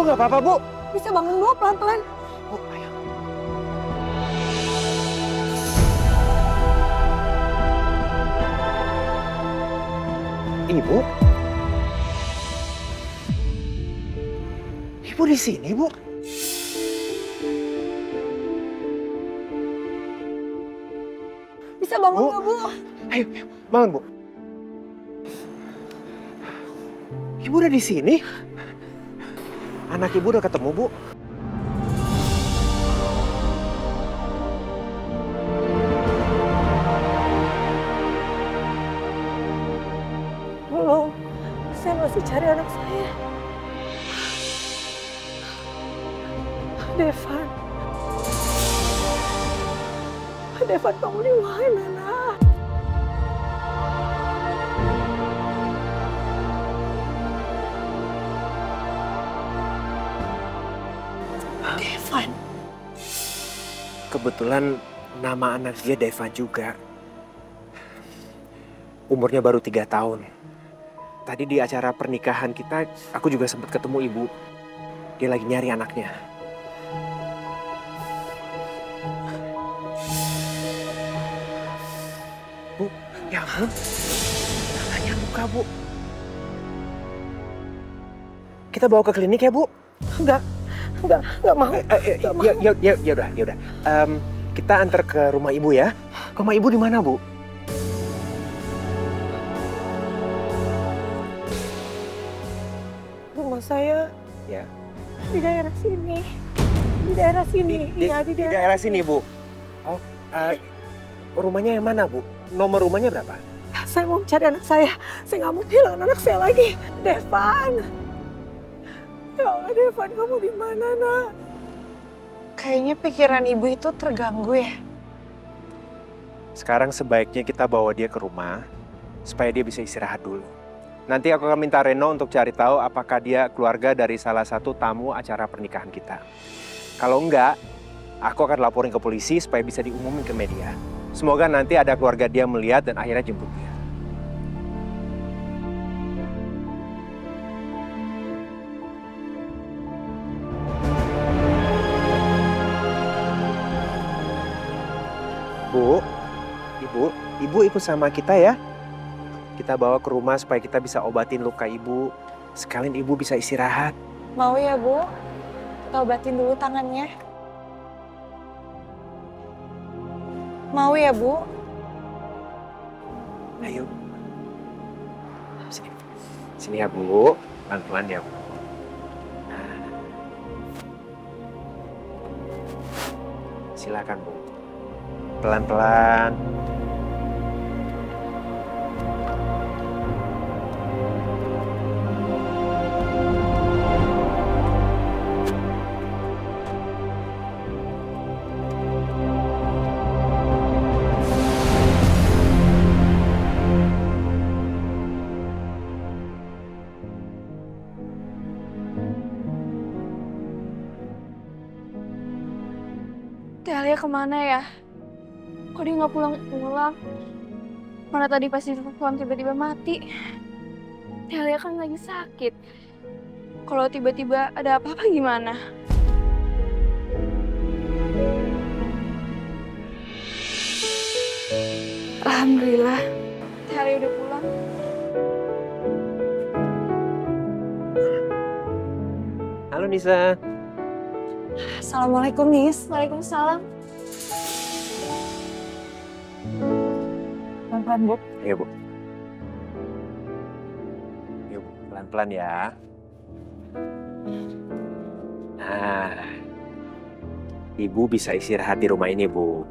nggak apa-apa, Bu. Bisa bangun, Bu, pelan-pelan. Bu, ayo. Ibu? Ibu di sini, Bu? Bisa bangun Bu? nggak, Bu? Ayo, bangun, Bu. Ibu udah di sini? Anak ibu udah ketemu, Bu? Belum. Saya masih cari anak saya. Devan. Devan, kamu di mana, Nak? Devan. Kebetulan nama anak dia Devan juga. Umurnya baru 3 tahun. Tadi di acara pernikahan kita, aku juga sempat ketemu ibu. Dia lagi nyari anaknya. Bu, ya ampun. Tangannya luka, Bu. Kita bawa ke klinik ya, Bu? Enggak mau. Ya udah. Kita antar ke rumah ibu ya. Rumah ibu di mana, Bu? Rumah saya Ya. di daerah sini. Di daerah sini. Iya, Di daerah sini, Bu. Oh, rumahnya yang mana, Bu? Nomor rumahnya berapa? Saya mau cari anak saya. Saya nggak mau kehilangan anak saya lagi. Devan. Ya Allah, Devan, kamu di mana, Nak? Kayaknya pikiran ibu itu terganggu ya. Sekarang sebaiknya kita bawa dia ke rumah supaya dia bisa istirahat dulu. Nanti aku akan minta Reno untuk cari tahu apakah dia keluarga dari salah satu tamu acara pernikahan kita. Kalau enggak, aku akan laporin ke polisi supaya bisa diumumin ke media. Semoga nanti ada keluarga dia melihat dan akhirnya jemput dia. Bu, ibu ikut sama kita ya. Kita bawa ke rumah supaya kita bisa obatin luka ibu. Sekalian ibu bisa istirahat. Mau ya, Bu? Kita obatin dulu tangannya. Mau ya, Bu? Ayo. Sini. Sini ya, Bu. Pelan-pelan ya, Bu. Nah. Silakan, Bu. Pelan-pelan. Alia kemana ya? Kok dia nggak pulang-pulang? Mana tadi pas di telepon tiba-tiba mati. Alia kan lagi sakit. Kalau tiba-tiba ada apa-apa gimana? Alhamdulillah, Alia udah pulang. Halo Nisa. Assalamualaikum, Nis. Waalaikumsalam. Pelan-pelan, Bu. Iya, Bu. Iya, Bu. Pelan-pelan ya. Nah, Ibu bisa istirahat di rumah ini, Bu.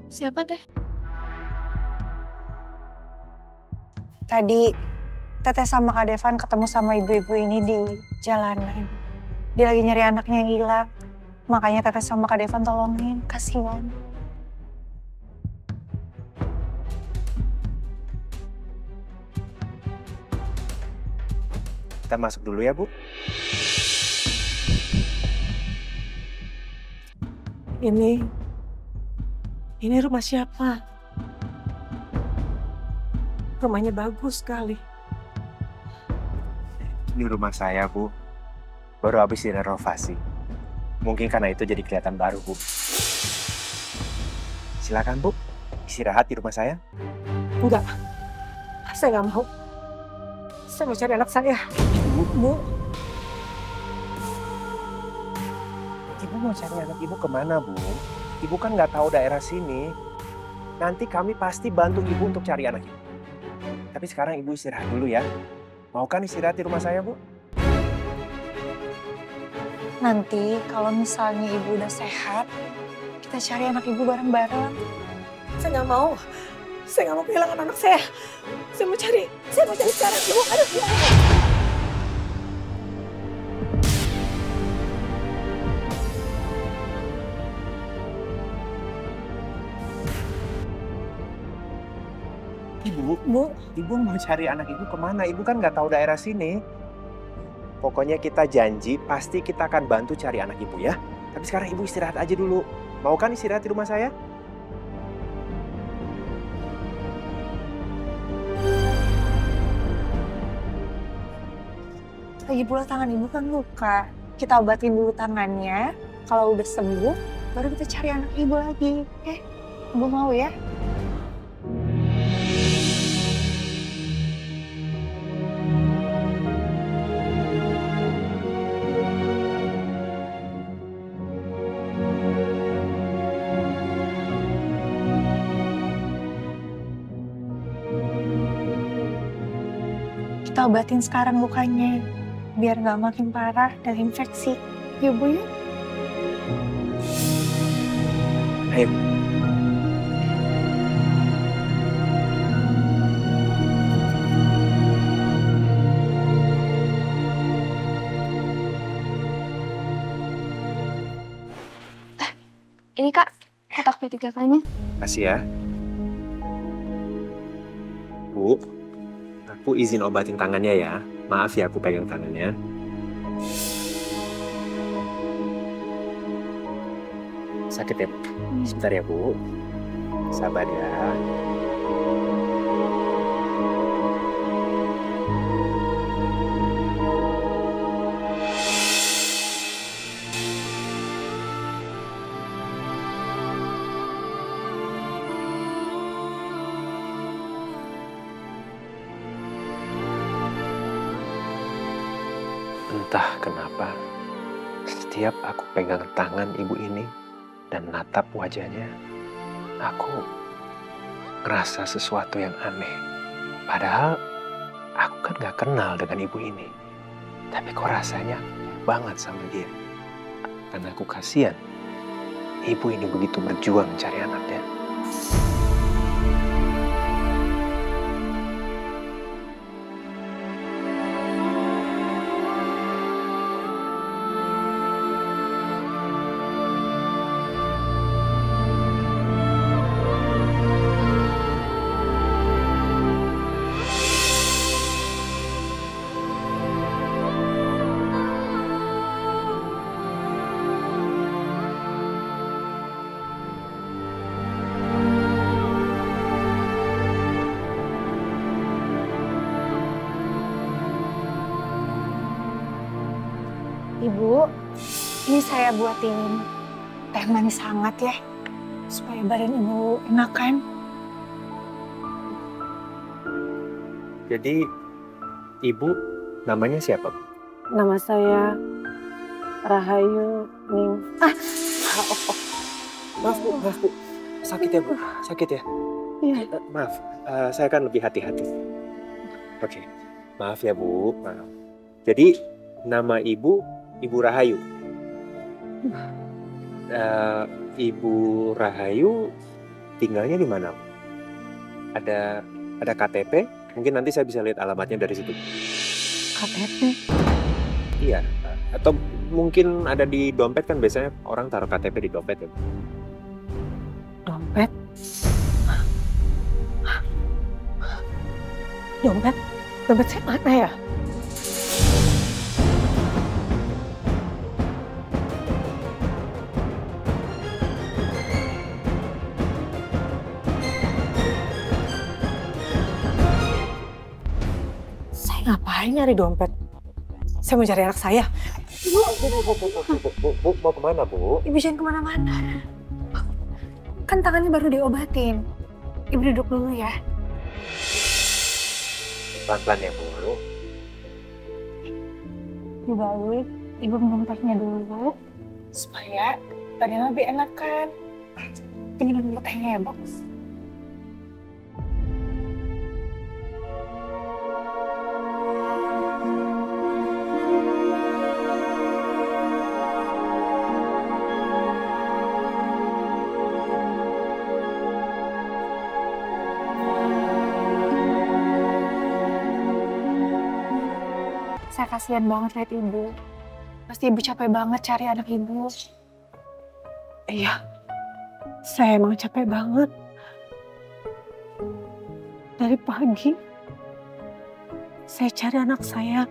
Siapa teh? Tadi Teteh sama Kak Devan ketemu sama ibu-ibu ini di jalanan. Dia lagi nyari anaknya yang hilang. Makanya Teteh sama Kak Devan tolongin. Kasihan. Kita masuk dulu ya, Bu. Ini rumah siapa? Rumahnya bagus sekali. Ini rumah saya, Bu. Baru habis direnovasi. Mungkin karena itu jadi kelihatan baru, Bu. Silakan, Bu. Istirahat di rumah saya. Enggak, saya nggak mau. Saya mau cari anak saya. Bu. Ibu mau cari anak Ibu kemana, Bu? Ibu kan nggak tahu daerah sini. Nanti kami pasti bantu Ibu untuk cari anak Ibu. Tapi sekarang Ibu istirahat dulu ya. Mau kan istirahat di rumah saya, Bu? Nanti kalau misalnya ibu udah sehat, kita cari anak ibu bareng-bareng. Saya nggak mau. Saya nggak mau kehilangan anak saya. Saya mau cari sekarang. Ibu, aduh, ya. Ibu mau cari anak Ibu kemana? Ibu kan nggak tahu daerah sini. Pokoknya kita janji pasti kita akan bantu cari anak Ibu ya. Tapi sekarang Ibu istirahat aja dulu. Mau kan istirahat di rumah saya? Lagi pula tangan ibu kan luka. Kita obatin dulu tangannya. Kalau udah sembuh, baru kita cari anak ibu lagi. Ibu mau ya? Kita obatin sekarang lukanya, biar nggak makin parah dan infeksi. Yuk, Bu, yuk. Ayo. Ini Kak, kotak P3K-nya. Kasih ya. Bu, aku izin obatin tangannya ya. Maaf ya aku pegang tangannya. Sakit ya, Bu? Sebentar ya, Bu. Sabar ya. Entah kenapa, setiap aku pegang tangan ibu ini dan natap wajahnya, aku ngerasa sesuatu yang aneh. Padahal aku kan gak kenal dengan ibu ini. Tapi kok rasanya banget sama dia. Karena aku kasihan, ibu ini begitu berjuang mencari anaknya. Ibu, ini saya buatin teh manis hangat ya, supaya badan ibu enakan. Jadi, ibu namanya siapa? Nama saya Rahayu Ning. Maaf Bu. Sakit ya Bu? Sakit ya? Iya. Maaf, saya akan lebih hati-hati. Oke, maaf ya Bu. Maaf. Jadi, nama Ibu Rahayu. Ibu Rahayu tinggalnya di mana? Ada KTP? Mungkin nanti saya bisa lihat alamatnya dari situ. KTP? Iya. Atau mungkin ada di dompet, kan biasanya orang taruh KTP di dompet ya. Dompet? Dompet? Dompet saya mana ya? Ngapain nyari dompet? Saya mau cari anak saya. Bu, mau kemana, Bu? Ibu jangan kemana-mana. Kan tangannya baru diobatin. Ibu duduk dulu ya. Pelan-pelan ya, Bu. Lebih baik ibu minum tehnya dulu. Supaya badannya lebih enak kan. Ini minum tehnya ya, Box. Saya kasihan banget lihat ibu. Pasti ibu capek banget cari anak ibu. Iya, saya emang capek banget. Dari pagi, saya cari anak saya.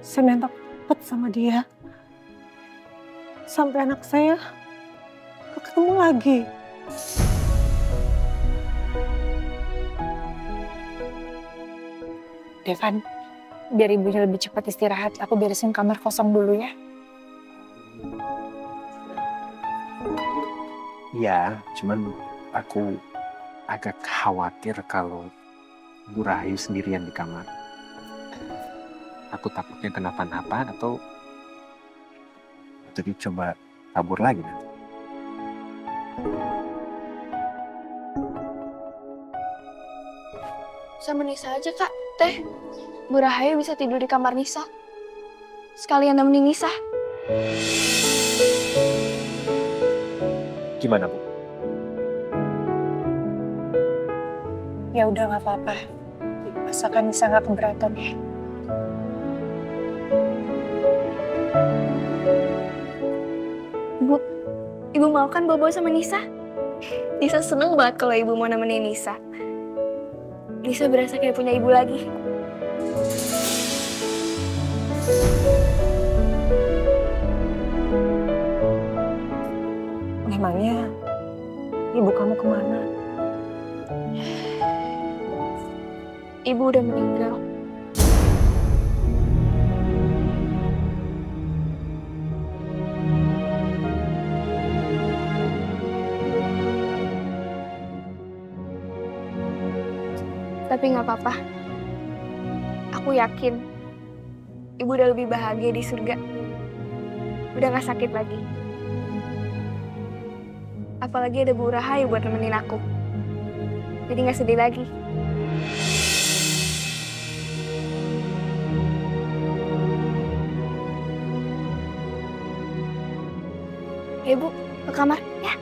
Saya minta cepet sama dia. Sampai anak saya gak ketemu lagi. Devan, biar ibunya lebih cepat istirahat, aku beresin kamar kosong dulu ya. Iya, cuman aku agak khawatir kalau Bu Rahayu sendirian di kamar. Aku takutnya kenapa-napa atau dicoba kabur lagi nanti. Sama Nisa aja, Kak. Teh, Bu Rahayu bisa tidur di kamar Nisa. Sekalian nemenin Nisa. Gimana, Bu? Ya udah nggak apa-apa. Asalkan Nisa nggak keberatan ya. Bu, Ibu mau kan bobo sama Nisa? Nisa seneng banget kalau Ibu mau nemenin Nisa. Nisa berasa kayak punya ibu lagi. Memangnya ibu kamu kemana? Ibu udah meninggal. Tapi nggak apa-apa. Aku yakin Ibu udah lebih bahagia di surga. Udah nggak sakit lagi. Apalagi ada Bu Rahayu buat nemenin aku. Jadi nggak sedih lagi. Ya Bu, ke kamar ya.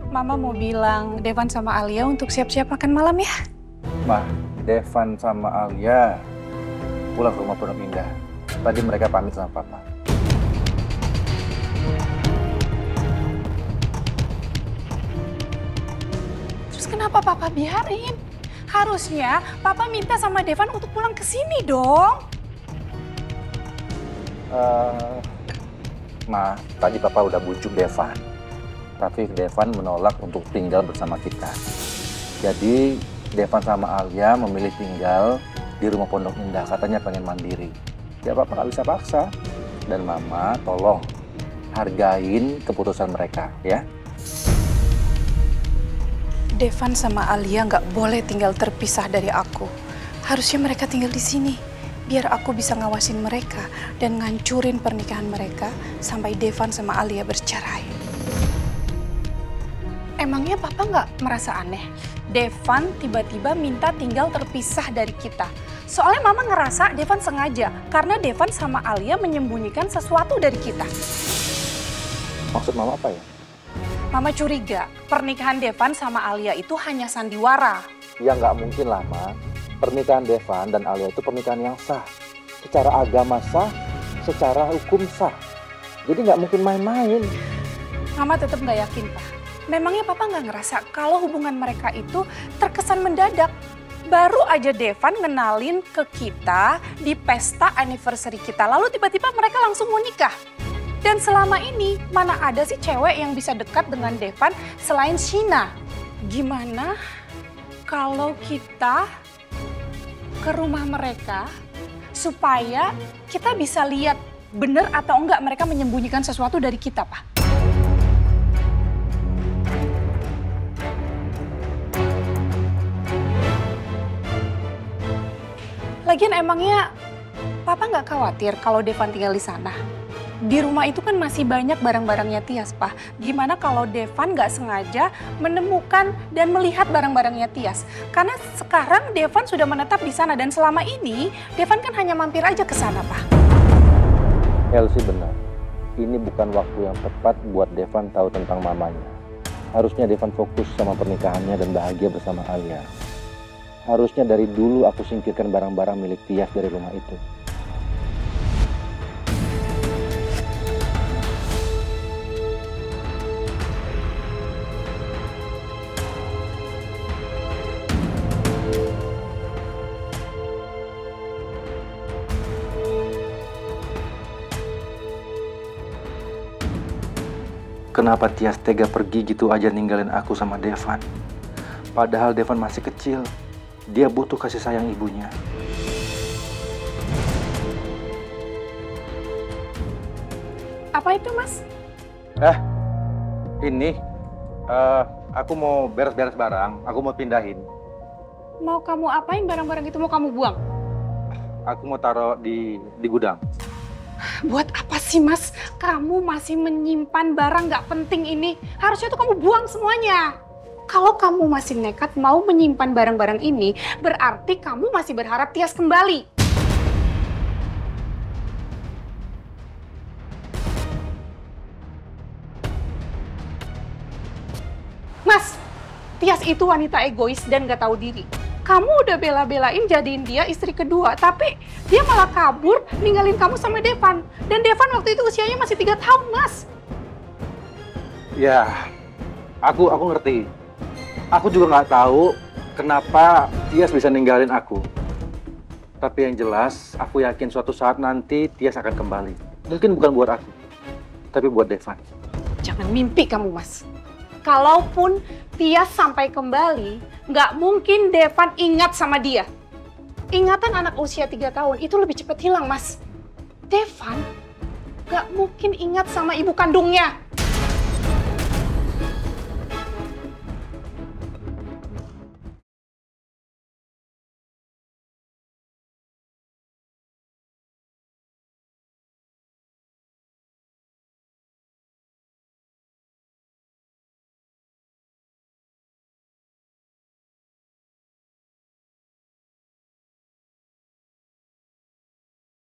Mama mau bilang Devan sama Alia untuk siap-siap makan malam ya. Ma, Devan sama Alia pulang ke rumah Pondok Indah. Tadi mereka pamit sama Papa. Terus kenapa Papa biarin? Harusnya Papa minta sama Devan untuk pulang ke sini dong. Ma, tadi Papa udah bujuk Devan. Tapi Devan menolak untuk tinggal bersama kita. Jadi Devan sama Alia memilih tinggal di rumah Pondok Indah. Katanya pengen mandiri. Ya Papa nggak bisa paksa. Dan Mama tolong hargain keputusan mereka ya. Devan sama Alia nggak boleh tinggal terpisah dari aku. Harusnya mereka tinggal di sini. Biar aku bisa ngawasin mereka dan ngancurin pernikahan mereka sampai Devan sama Alia bercerai. Emangnya Papa nggak merasa aneh? Devan tiba-tiba minta tinggal terpisah dari kita. Soalnya Mama ngerasa Devan sengaja, karena Devan sama Alia menyembunyikan sesuatu dari kita. Maksud Mama apa ya? Mama curiga pernikahan Devan sama Alia itu hanya sandiwara. Ya nggak mungkin lah, Ma. Pernikahan Devan dan Alia itu pernikahan yang sah. Secara agama sah, secara hukum sah. Jadi nggak mungkin main-main. Mama tetap nggak yakin, Pak. Memangnya Papa nggak ngerasa kalau hubungan mereka itu terkesan mendadak? Baru aja Devan ngenalin ke kita di pesta anniversary kita, lalu tiba-tiba mereka langsung mau nikah. Dan selama ini mana ada sih cewek yang bisa dekat dengan Devan selain Sheena? Gimana kalau kita ke rumah mereka supaya kita bisa lihat bener atau enggak mereka menyembunyikan sesuatu dari kita, Pak? Lagian emangnya Papa nggak khawatir kalau Devan tinggal di sana? Di rumah itu kan masih banyak barang-barangnya Tias, Pak. Gimana kalau Devan nggak sengaja menemukan dan melihat barang-barangnya Tias? Karena sekarang Devan sudah menetap di sana dan selama ini Devan kan hanya mampir aja ke sana, Pak. Elsie benar. Ini bukan waktu yang tepat buat Devan tahu tentang mamanya. Harusnya Devan fokus sama pernikahannya dan bahagia bersama Alia. Harusnya dari dulu aku singkirkan barang-barang milik Tias dari rumah itu. Kenapa Tias tega pergi gitu aja ninggalin aku sama Devan? Padahal Devan masih kecil. Dia butuh kasih sayang ibunya. Apa itu, Mas? Ini, aku mau beres-beres barang. Aku mau pindahin. Mau kamu apain barang-barang itu? Mau kamu buang? Aku mau taruh di gudang. Buat apa sih, Mas? Kamu masih menyimpan barang nggak penting ini. Harusnya tuh kamu buang semuanya. Kalau kamu masih nekat mau menyimpan barang-barang ini, berarti kamu masih berharap Tias kembali. Mas, Tias itu wanita egois dan nggak tahu diri. Kamu udah bela-belain jadiin dia istri kedua, tapi dia malah kabur ninggalin kamu sama Devan. Dan Devan waktu itu usianya masih 3 tahun, Mas. Ya, aku ngerti. Aku juga nggak tahu kenapa Tias bisa ninggalin aku. Tapi yang jelas, aku yakin suatu saat nanti Tias akan kembali. Mungkin bukan buat aku, tapi buat Devan. Jangan mimpi kamu, Mas. Kalaupun Tias sampai kembali, nggak mungkin Devan ingat sama dia. Ingatan anak usia 3 tahun itu lebih cepat hilang, Mas. Devan nggak mungkin ingat sama ibu kandungnya.